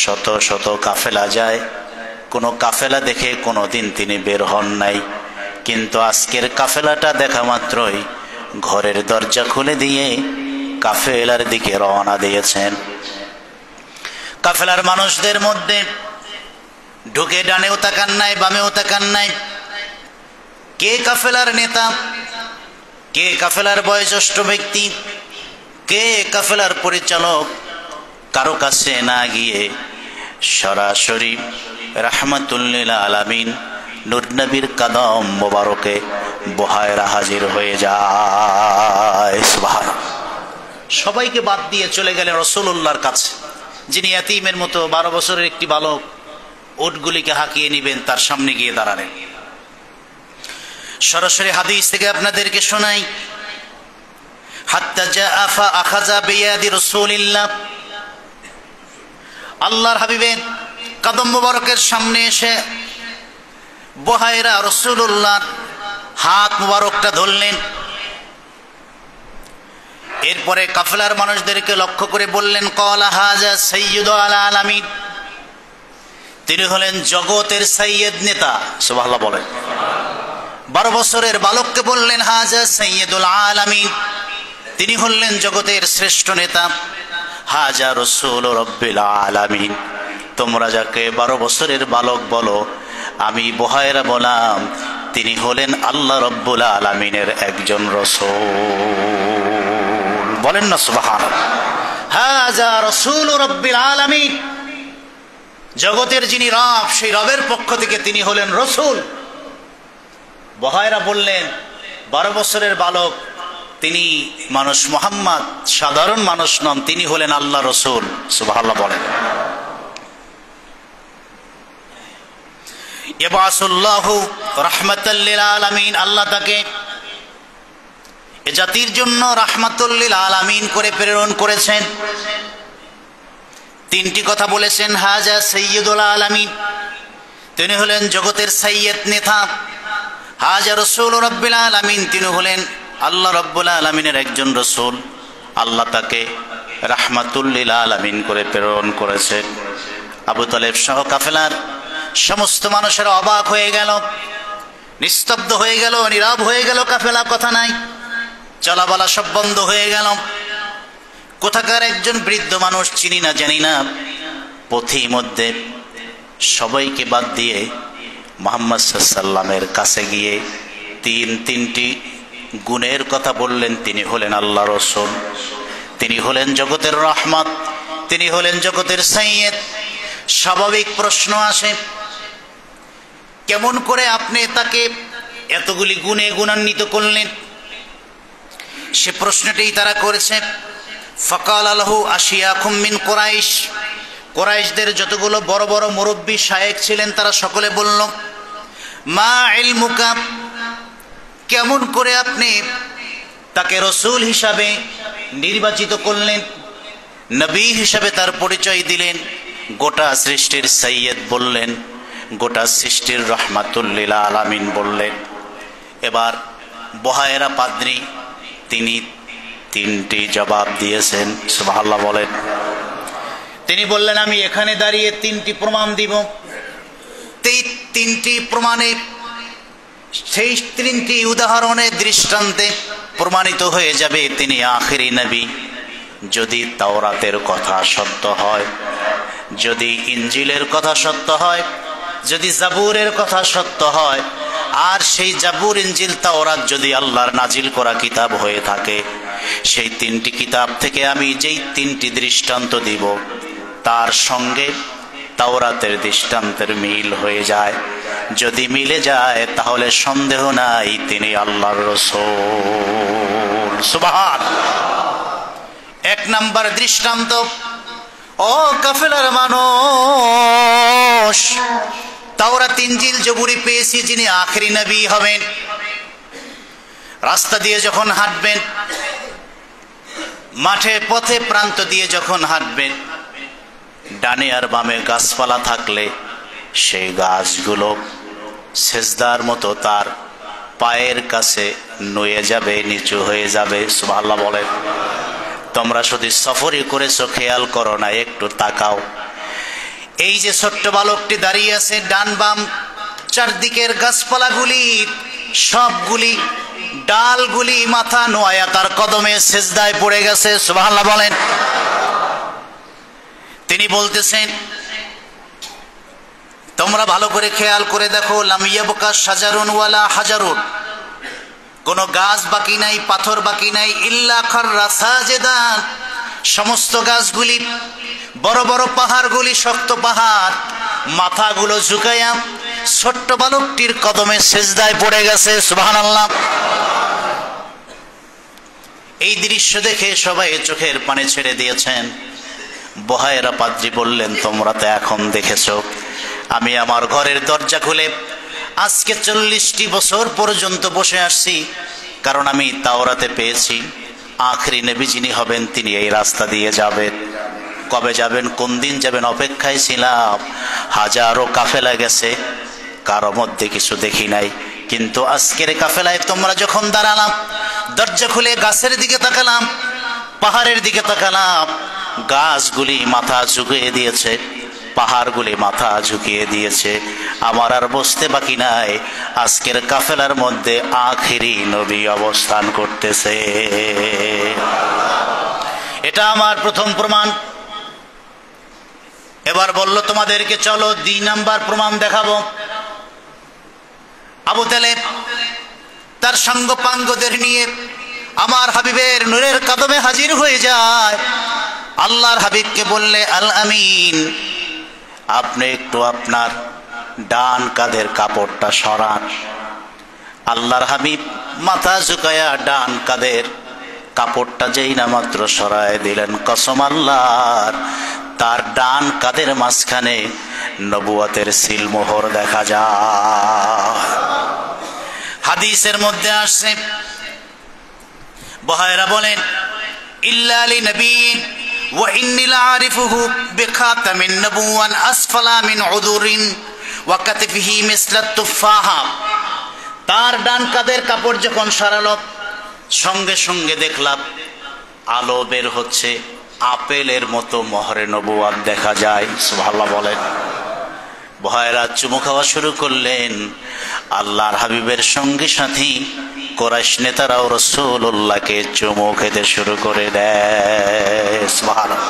শত শত কাফেলা যায়, কোনো কাফেলা দেখে কোনোদিন তিনি বের হন নাই, কিন্তু আজকের কাফেলাটা দেখা মাত্রই ঘরের দরজা খুলে দিয়ে কাফেলার দিকে রওনা দিয়েছেন। কাফেলার মানুষদের মধ্যে ঢুকে ডানেও তাকান নাই, বামেও তাকান নাই। কে কাফেলার নেতা, কে কাফেলার বয়োজ্যেষ্ঠ ব্যক্তি, কে কাফেলার পরিচালক, কারো কাছে না গিয়ে সরাসরি রাহমাতুল লিল আলামিন নূর নবীর কদম মোবারকে বুহায়রা হাজির হয়ে যায়। সুবহানাল্লাহ। সবাইকে বাদ দিয়ে চলে গেলেন রাসূলুল্লাহর কাছে, যিনি ইয়াতীমের মতো 12 বছরের একটি বালক উটগুলিকে হাঁকিয়ে নিবেন, তার সামনে গিয়ে দাঁড়ালেন। সরাসরি হাদিস থেকে আপনাদেরকে শোনাই। হাত্তা জাআ ফা আখাযা বিয়াদি রাসূলিল্লাহ, আল্লাহর হাবিবের কদম মোবারকের সামনে এসে বুহায়রা রাসূলুল্লাহর হাত মোবারকটা ধরলেন। এরপরে কাফেলার মানুষদেরকে লক্ষ্য করে বললেন, ক্বালা হাযা সাইয়্যিদুল আলামিন, তিনি হলেন জগতের সাইয়্যিদ নেতা। সুবহানাল্লাহ বলেন। 12 বছরের বালককে বললেন, হাযা সাইয়্যিদুল আলামিন, তিনি হলেন জগতের শ্রেষ্ঠ নেতা। হাযা রাসূল রাব্বিল আলামিন, তোমরা যাকে 12 বছরের বালক বলো, আমি বুহায়রা বললাম তিনি হলেন আল্লাহ রাব্বুল আলামিনের একজন রাসূল। বলেন না সুবহানাল্লাহ। হাযা রাসূল রাব্বিল আলামিন, জগতের যিনি রব, সেই রবের পক্ষ থেকে তিনি হলেন রাসূল। বুহায়রা বললেন, 12 বছরের বালক তিনি মানুষ মুহাম্মদ সাধারণ মানুষ নন, তিনি হলেন আল্লাহ রসুল। সুবহানাল্লাহ বলেন। ইয়াবাসুল্লাহু রাহমাতাল লিল আলামিন, আল্লাহ তাকে এ জাতির জন্য রাহমাতুল লিল আলামিন করে প্রেরণ করেছেন। তিনটি কথা বলেছেন। হাজা সাইয়্যিদুল আলামিন, তিনি হলেন জগতের সাইয়্যিদ নেতা। হাজা রাসূল রাব্বিল আলামিন, তিনি হলেন আল্লাহ রাব্বুল আলামিনের একজন রাসূল। আল্লাহ তাকে রাহমাতুল লিল আলামিন করে প্রেরণ করেছেন। আবু তালেব সহ কাফেলার সমস্ত মানুষেরা অবাক হয়ে গেল, নিস্তব্ধ হয়ে গেল, নীরব হয়ে গেল। কাফেলা, কথা নাই, চলাবলা সব বন্ধ হয়ে গেল। কোথাকার একজন বৃদ্ধ মানুষ, চিনি না জানি না, পথি মধ্যে সবাইকে বাদ দিয়ে মুহাম্মদ সাল্লাল্লাহু আলাইহি ওয়াসাল্লামের কাছে গিয়ে তিনটি গুণের কথা বললেন। তিনি হলেন আল্লাহ রসুল, তিনি হলেন জগতের রহমত, তিনি হলেন জগতের সাইয়্যিদ। স্বাভাবিক প্রশ্ন আসে, কেমন করে আপনি তাকে এতগুলি গুণে গুণান্বিত করলেন? সে প্রশ্নটাই তারা করেছে। ফাকাল লাহু আশিয়াকুম মিন কুরাইশ, কুরাইশদের যতগুলো বড় বড় মুরব্বী শায়েখ ছিলেন তারা সকলে বলল, মা ইলমুকা, কেমন করে আপনি তাকে রসুল হিসাবে নির্বাচিত করলেন, নবী হিসাবে তার পরিচয় দিলেন, গোটা সৃষ্টির সাইয়্যিদ বললেন, গোটা সৃষ্টির রাহমাতুল লিল আলামিন বললেন। এবার বহায়রা পাদ্রী তিনি তিনটি জবাব দিয়েছেন। সুবহানাল্লাহ বলেন। তিনি বললেন, আমি এখানে দাঁড়িয়ে তিনটি প্রমাণ দিব। তিনটি প্রমাণে, সেই তিনটি উদাহরণে, দৃষ্টান্তে প্রমাণিত হয়ে যাবে তিনি আখেরি নবী। যদি তাওরাতের কথা সত্য হয়, যদি ইনজিলের কথা সত্য হয়, যদি জাবুরের কথা সত্য হয়, আর সেই জাবুর, ইনজিল, তাওরাত যদি আল্লাহর নাজিল করা কিতাব হয়ে থাকে, সেই তিনটি কিতাব থেকে আমি যেই তিনটি দৃষ্টান্ত দিব তার সঙ্গে তাওরাতের দৃষ্টান্তের মিল হয়ে যায়, যদি মিলে যায় তাহলে সন্দেহ নাই তিনি আল্লাহর রাসূল। সুবহানাল্লাহ। এক নাম্বার দৃষ্টান্ত, ও কাফেলার মানুষ, তাওরাত, ইনজিল, জবুরি পেয়েছি যিনি আখেরি নবী হবেন। রাস্তা দিয়ে যখন হাঁটবেন, মাঠে পথে প্রান্ত দিয়ে যখন হাঁটবেন, ডানে আর বামে গাছপালা থাকলে সেই গাছগুলো সেজদার মতো তার পায়ের কাছে নুয়ে যাবে, নিচু হয়ে যাবে। সুবহানাল্লাহ বলেন। তোমরা শুধু সফরই করেছো, খেয়াল করো না, একটু তাকাও। এই যে ছোট্ট বালকটি দাঁড়িয়ে আছে, ডান বাম চারদিকের গাছপালাগুলি সবগুলি ডালগুলি মাথা নোয়া তার কদমে সেজদায় পড়ে গেছে। সুবহানাল্লাহ বলেন। তিনি বলতেছেন, তোমরা ভালো করে খেয়াল করে দেখো, লাম ইয়াবকা শাজারুন ওয়ালা হাজারুন, কোন গাছ বাকি নাই, পাথর বাকি নাই, ইল্লা খাররা সাজিদান, সমস্ত গাছগুলি, বড় বড় পাহাড়গুলি, শক্ত পাহাড়, মাথাগুলো ঝুঁকাইয়া ছোট্ট বালকটির কদমে সেজদায় পড়ে গেছে। সুবহানাল্লাহ। এই দৃশ্য দেখে সবাই চোখের পানি ছেড়ে দিয়েছেন। বহায়রা পাদ্রী বললেন, তোমরা তো এখন দেখেছো, আমি আমার ঘরের দরজা খুলে আজকে 40টি বছর পর্যন্ত বসে আসছি, কারণ আমি তাওরাতে পেয়েছি আখেরি নবী যিনি হবেন তিনি এই রাস্তা দিয়ে যাবেন। কবে যাবেন, কোন দিন যাবেন অপেক্ষায় ছিলাম। হাজারো কাফেলা গেছে, কারো মধ্যে কিছু দেখি নাই, কিন্তু আজকের কাফেলায় তোমরা যখন দাঁড়ালাম, দরজা খুলে গাছের দিকে তাকালাম, পাহাড়ের দিকে তাকালাম, গাছগুলি মাথা ঝুঁকিয়ে দিয়েছে, পাহাড়গুলি মাথা ঝুঁকিয়ে দিয়েছে। আমার আর বসতে বাকি নাই, আজকের কাফেলার মধ্যে আখেরি নবী অবস্থান করতেছে। এটা আমার প্রথম প্রমাণ। এবার বলল, তোমাদেরকে চলো 2 নাম্বার প্রমাণ দেখাবো। আবু তালেব তার সঙ্গপাঙ্গদের নিয়ে আমার হাবিবের নূরের কদমে হাজির হয়ে যায়। আল্লাহর হাবিবকে বললে, আল আমিন, আপনি একটু আপনার ডান কাঁধের কাপড়টা সরান। আল্লাহর হাবিব মাথা ঝুঁকায়া ডান কাঁধের কাপড়টা যেই না মাত্র সরায় দিলেন, কসম আল্লাহর, তার ডান কাঁধের মাঝখানে নবুয়তের সিলমোহর দেখা যায়। হাদিসের মধ্যে আসছে, বহায়রা বলেন, ইল্লা লিনবিয়্যিন ওয়া ইন্নী লাআরিফুহু বিখাতামিন নবুওয়ান আসফালা মিন উদুরিন ওয়া কাতফিহি মিসলাত তুফাহা। তার ডান কাঁধের কাপড় যখন সরালো, সঙ্গে সঙ্গে দেখলাম আলো বের হচ্ছে, আপেলের মতো মোহরে নবুয়াত দেখা যায়। সুবহানাল্লাহ বলেন। ভাইরা চুমু খাওয়া শুরু করলেন। আল্লাহর হাবিবের সঙ্গে সাথী কুরাইশ নেতারাও রাসূলুল্লাহকে চুমু খেতে শুরু করে দেয়। সুবহানাল্লাহ।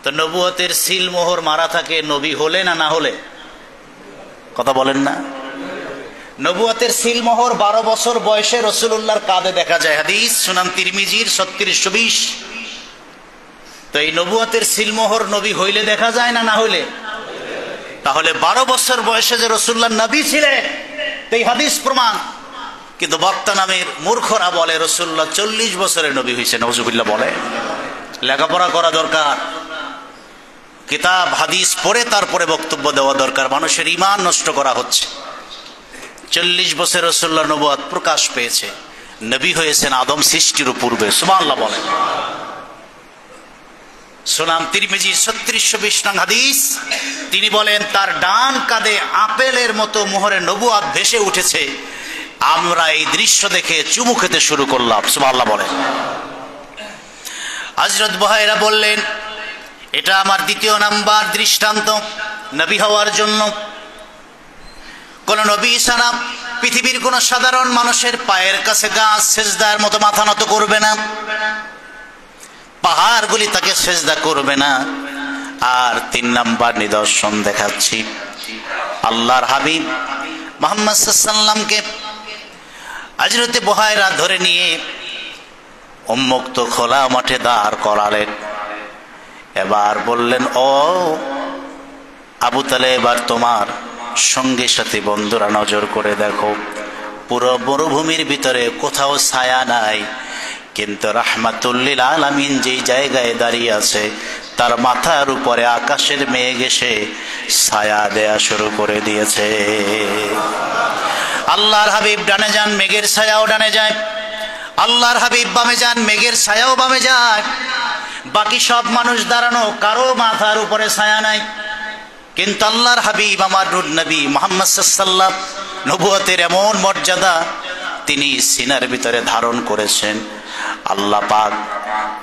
তো নবুয়তের সিল মোহর মারা থাকে নবী হলে না হলে? কথা বলেন না। নবুয়তের সিল মোহর 12 বছর বয়সে রাসূলুল্লাহর কাঁধে দেখা যায়। হাদিস সুনান তিরমিজির 3620। তো এই নবুয়তের সিল মোহর নবী হইলে দেখা যায় না হইলে? তাহলে 12 বছর বয়সে যে রাসূলুল্লাহ নবী ছিলেন এই হাদিস প্রমাণ। কিন্তু বক্তা নামের মূর্খরা বলে রাসূলুল্লাহ 40 বছরে নবী হয়েছে। নাউজুবিল্লাহ বলে। লেখাপড়া করা দরকার, কিতাব হাদিস পড়ে তারপরে বক্তব্য দেওয়া দরকার। মানুষের ঈমান নষ্ট করা হচ্ছে। 40 বছর রাসূলুল্লাহ নবুয়ত প্রকাশ পেয়েছে, নবী হয়েছেন আদম সৃষ্টির পূর্বে। সুবহানাল্লাহ বলেন। সুনান তিরমিজি 3620 নং হাদিস। তিনি বলেন, তার ডান কাঁধে আপেলের মতো মোহরে নবুয়ত ভেসে উঠেছে। আমরা এই দৃশ্য দেখে চুমু খেতে শুরু করলাম। সুবহানাল্লাহ বলেন। হযরত বুহাইরা বললেন, এটা আমার দ্বিতীয় নাম্বার দৃষ্টান্ত নবী হওয়ার জন্য। কোন নবী ছাড়া পৃথিবীর কোন সাধারণ মানুষের পায়ের কাছে গাছ সেজদার মতো মাথা নত করবে না, পাহাড়গুলি তাকে সেজদা করবে না। আর 3 নাম্বার নিদর্শন দেখাচ্ছি, আল্লাহর হাবিব মুহাম্মদ সাল্লাল্লাহু আলাইহি ওয়াসাল্লামকে হযরতে বুহাইরা ধরে নিয়ে উন্মুক্ত খোলা মাঠে দাঁড় করালেন। এবার বললেন, ও আবু তালেব, এবার তোমার সঙ্গে সাথে বন্ধুরা নজর করে দেখো, পুরো মরুভূমির ভিতরে কোথাও ছায়া নাই, কিন্তু রাহমাতুল লিল আলামিন যেই জায়গায় দাঁড়িয়ে আছে তার মাথার উপরে আকাশের মেঘ এসে ছায়া দেয়া শুরু করে দিয়েছে। আল্লাহর হাবিব ডানে যান, মেঘের ছায়াও ডানে যায়। আল্লাহর হাবিব বামে যান, মেঘের ছায়াও বামে যায়। বাকি সব মানুষ দাঁড়ানো, কারো মাথার উপরে ছায়া নাই। কিন্তু আল্লাহর হাবিব আমার নূর নবী মুহাম্মদ সাল্লাল্লাহু আলাইহি ওয়াসাল্লাম নবুয়তের এমন মর্যাদা তিনি সিনার ভিতরে ধারণ করেছেন। আল্লাহ পাক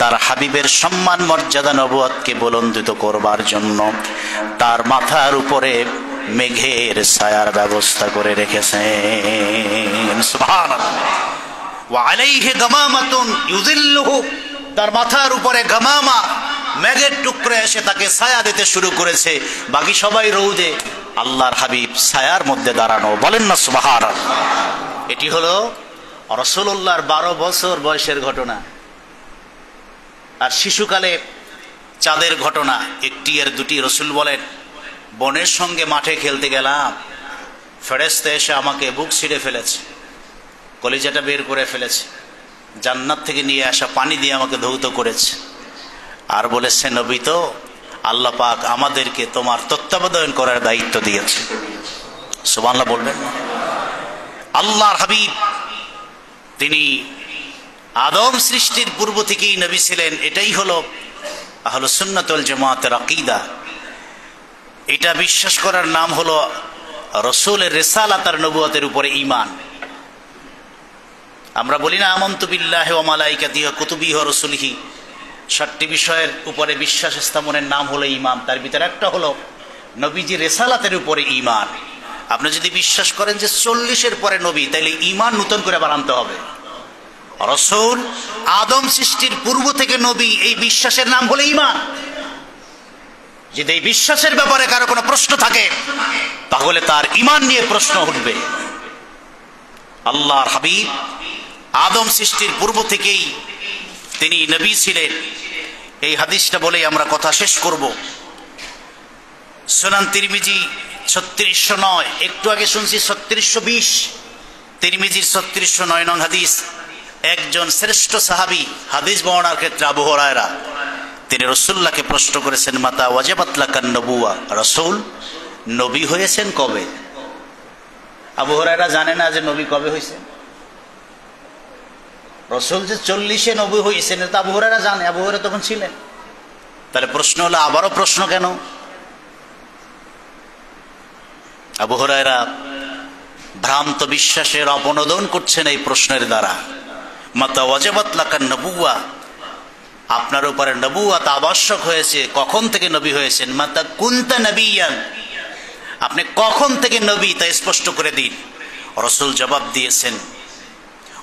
তার হাবিবের সম্মান মর্যাদা নবুয়তকে বুলন্দিত করবার জন্য তার মাথার উপরে মেঘের ছায়ার ব্যবস্থা করে রেখেছেন। সুবহানাল্লাহ। ওয়া আলাইহি গামামাতুন ইউযিল্লুহু, তার মাথার উপরে গামামা মেঘের টুকরো এসে তাকে ছায়া দিতে শুরু করেছে। বাকি সবাই রৌদে, আল্লাহর হাবিব ছায়ার মধ্যে দাঁড়ানো। বলেন না সুবহানাল্লাহ। এটি হলো রাসূলুল্লাহর 12 বছর বয়সের ঘটনা। আর শিশুকালে চাঁদের ঘটনা 1টি এর 2টি। রাসূল বলেন, বোনের সঙ্গে মাঠে খেলতে গেলাম, ফেরেশতা এসে আমাকে বুক ছিঁড়ে ফেলেছে, কলিজাটা বের করে ফেলেছে, জান্নাত থেকে নিয়ে আসা পানি দিয়ে আমাকে ধৌত করেছে। আর বলেছে, নবী তো আল্লাহ পাক আমাদেরকে তোমার তত্ত্বাবধান করার দায়িত্ব দিয়েছে। সুবহানাল্লাহ বলবেন না। আল্লাহর হাবিব তিনি আদম সৃষ্টির পূর্ব থেকেই নবী ছিলেন। এটাই হলো আহলুস সুন্নাত ওয়াল জামাতের আকীদা। এটা বিশ্বাস করার নাম হলো রাসূলের রিসালাত আর নবুয়তের উপরে ঈমান। আমরা বলি না আমানতু বিল্লাহি ওয়া মালাইকাতিহি ওয়া কুতুবিহি ওয়া রাসূলিহি, 7টি বিষয়ের উপরে বিশ্বাস স্থাপনের নাম হলো ঈমান। তার ভিতরে একটা হলো নবীজির রিসালাতের উপরে ঈমান। আপনি যদি বিশ্বাস করেন যে 40-এর পরে নবী, তাহলে ঈমান নতুন করে আবার আনতে হবে। রাসূল আদম সৃষ্টির পূর্ব থেকে নবী, এই বিশ্বাসের নাম হলো ঈমান। যদি এই বিশ্বাসের ব্যাপারে কারো কোনো প্রশ্ন থাকে তাহলে তার ঈমান নিয়ে প্রশ্ন উঠবে। আল্লাহর হাবিব আদম সৃষ্টির পূর্ব থেকেই তিনি নবী ছিলেন। এই হাদিসটা বলেই আমরা কথা শেষ করব। সুনান তিরমিজি 3609, একটু আগে শুনছি 3620, তিরমিজির 3609 নং হাদিস। একজন শ্রেষ্ঠ সাহাবী হাদিস বর্ণনার ক্ষেত্রে আবু হুরায়রা, তিনি রাসূলুল্লাহকে প্রশ্ন করেছেন, মাতা ওয়াজাবাত লাকান নবুওয়া, রাসূল নবী হয়েছেন কবে? আবু হুরায়রা জানে না যে নবী কবে হয়েছেন। রাসূল যে 40-এ নবী হয়েছেন এটা আবু হুরায়রা জানে, আবু হুরায়রা তখন ছিলেন। তাহলে প্রশ্ন হলো, আবারও প্রশ্ন কেন? আবু হুরায়রা ভ্রান্ত বিশ্বাসের অপনোদন করছেন এই প্রশ্নের দ্বারা। মাতা ওয়াজাবাত লাকান নবুওয়া, আপনার উপরে নবুওয়াত আবশ্যক হয়েছে, কখন থেকে নবী হয়েছেন? মাতা কুনতা নবিয়ান, আপনি কখন থেকে নবী তা স্পষ্ট করে দিন। রাসূল জবাব দিয়েছেন,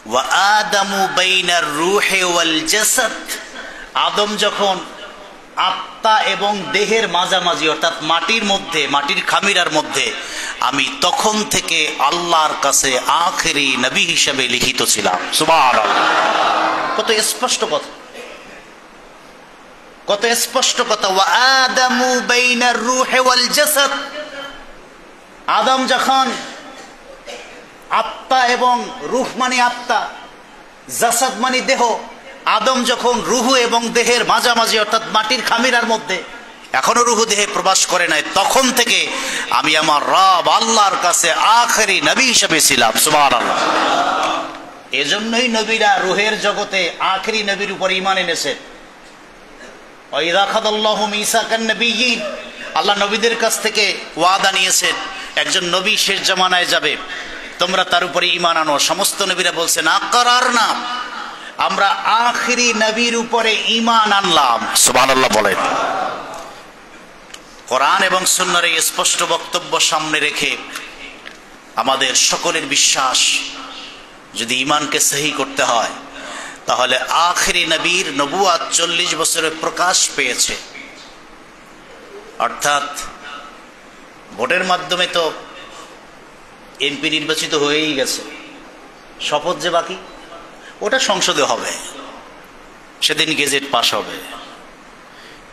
ওয়া আদামু বাইনার রূহি ওয়াল জাসাদ, আদম যখন আত্মা এবং দেহের মাঝামাঝি অর্থাৎ মাটির মধ্যে, মাটির খামিরার মধ্যে, আমি তখন থেকে আল্লাহর কাছে আখেরি নবী হিসেবে লিখিত ছিলাম। সুবহানাল্লাহ, কত স্পষ্ট কথা, কত স্পষ্ট কথা। ওয়া আদামু বাইনার রূহি ওয়াল জাসাদ, আদম যখন আত্মা এবং রূহ মানে আত্মা, জাসাদ মানে দেহ, আদম যখন রুহু এবং দেহের মাঝামাঝি অর্থাৎ মাটির খামিরার মধ্যে, এখনো রুহু দেহে প্রবেশ করে নাই, তখন থেকে আমি আমার রব আল্লাহর কাছে আখেরি নবী হিসেবে ছিলাম। সুবহানাল্লাহ। এজন্যই নবীরা রুহের জগতে আখেরি নবীর উপর ঈমান এনেছেন। ওয়াইযা খাযাল্লাহু মিসাকান নাবিয়্যিন, আল্লাহ নবীদের কাছ থেকে ওয়াদা নিয়েছেন, একজন নবী শেষ জামানায় যাবে, তোমরা তার উপরে ঈমান আনো। সমস্ত নবীরা বলছেন আকরারনা, আমরা আখেরি নবীর উপরে ঈমান আনলাম। সুবহানাল্লাহ বলেন। কোরআন এবং সুন্নাহর এই স্পষ্ট বক্তব্য সামনে রেখে আমাদের সকলের বিশ্বাস, যদি ঈমানকে সহি করতে হয় তাহলে আখেরি নবীর নবুয়াত 40 বছরে প্রকাশ পেয়েছে। অর্থাৎ ভোটের মাধ্যমে তো এমপি নির্বাচিত হয়েই গেছে, শপথ যে বাকি, ওটা সংসদে হবে, সেদিন গেজেট পাস হবে।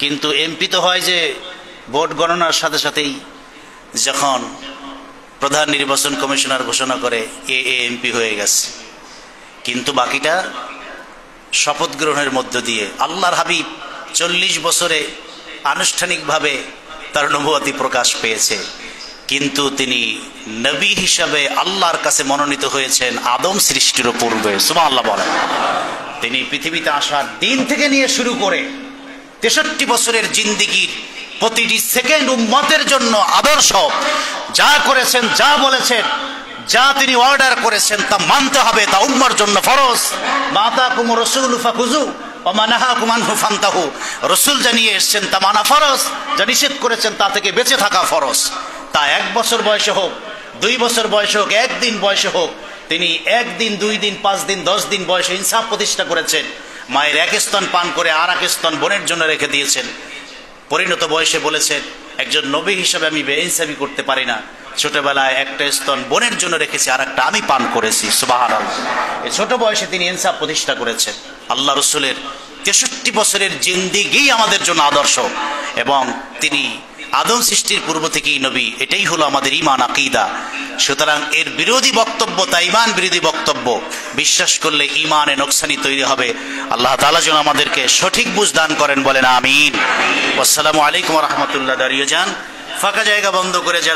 কিন্তু এমপি তো হয় যে ভোট গণনার সাথে সাথেই যখন প্রধান নির্বাচন কমিশনার ঘোষণা করে এ এমপি হয়ে গেছে। কিন্তু বাকিটা শপথ গ্রহণের মধ্য দিয়ে আল্লাহর হাবিব 40 বছরে আনুষ্ঠানিকভাবে তার নবুয়তি প্রকাশ পেয়েছে, কিন্তু তিনি নবী হিসাবে আল্লাহর কাছে মনোনীত হয়েছেন আদম সৃষ্টির পূর্বে। সুবহানাল্লাহ বলেন। তিনি পৃথিবীতে আসার দিন থেকে নিয়ে শুরু করে 63 বছরের জিন্দেগির প্রতিটি সেকেন্ড উম্মতের জন্য আদর্শ। যা করেছেন, যা বলেছেন, যা তিনি অর্ডার করেছেন তা মানতে হবে, তা উম্মার জন্য ফরজ। মা আতাকুমুর রাসূলু ফাখুযু ওয়া মা নাহাকুম আনহু ফান্তাহু, রাসূল জানিয়ে এসেছেন তা মানা ফরজ, যা নিষেধ করেছেন তা থেকে বেঁচে থাকা ফরজ। তা 1 বছর বয়সে হোক, 2 বছর বয়সে হোক, 1 দিন বয়সে হোক, তিনি 1 দিন, 2 দিন, 5 দিন, 10 দিন বয়সে ইনসাফ প্রতিষ্ঠা করেছেন। মায়ের এক স্তন পান করে আর এক স্তন বোনের জন্য রেখে দিয়েছেন। পরিণত বয়সে বলেছেন, একজন নবী হিসেবে আমি বেইনসাফি করতে পারি না, ছোটবেলায় একটা স্তন বোনের জন্য রেখেছি, আর একটা আমি পান করেছি। সুবহানাল্লাহ। এই ছোট বয়সে তিনি ইনসাফ প্রতিষ্ঠা করেছেন। আল্লাহ রসুলের 63 বছরের জিন্দেগি আমাদের জন্য আদর্শ, এবং তিনি আদম সৃষ্টির পূর্ব থেকেই নবী, এটাই হলো আমাদের ঈমান আকীদা। সুতরাং এর বিরোধী বক্তব্য তা ঈমান বিরোধী বক্তব্য, বিশ্বাস করলে ঈমানে নোকসানি তৈরি হবে। আল্লাহ তাআলা যেন আমাদেরকে সঠিক বুঝ দান করেন, বলেন আমিন। আসসালামু আলাইকুম ওয়া রাহমাতুল্লাহ। দাঁড়িয়ে যান, ফাঁকা জায়গা বন্ধ করে যারা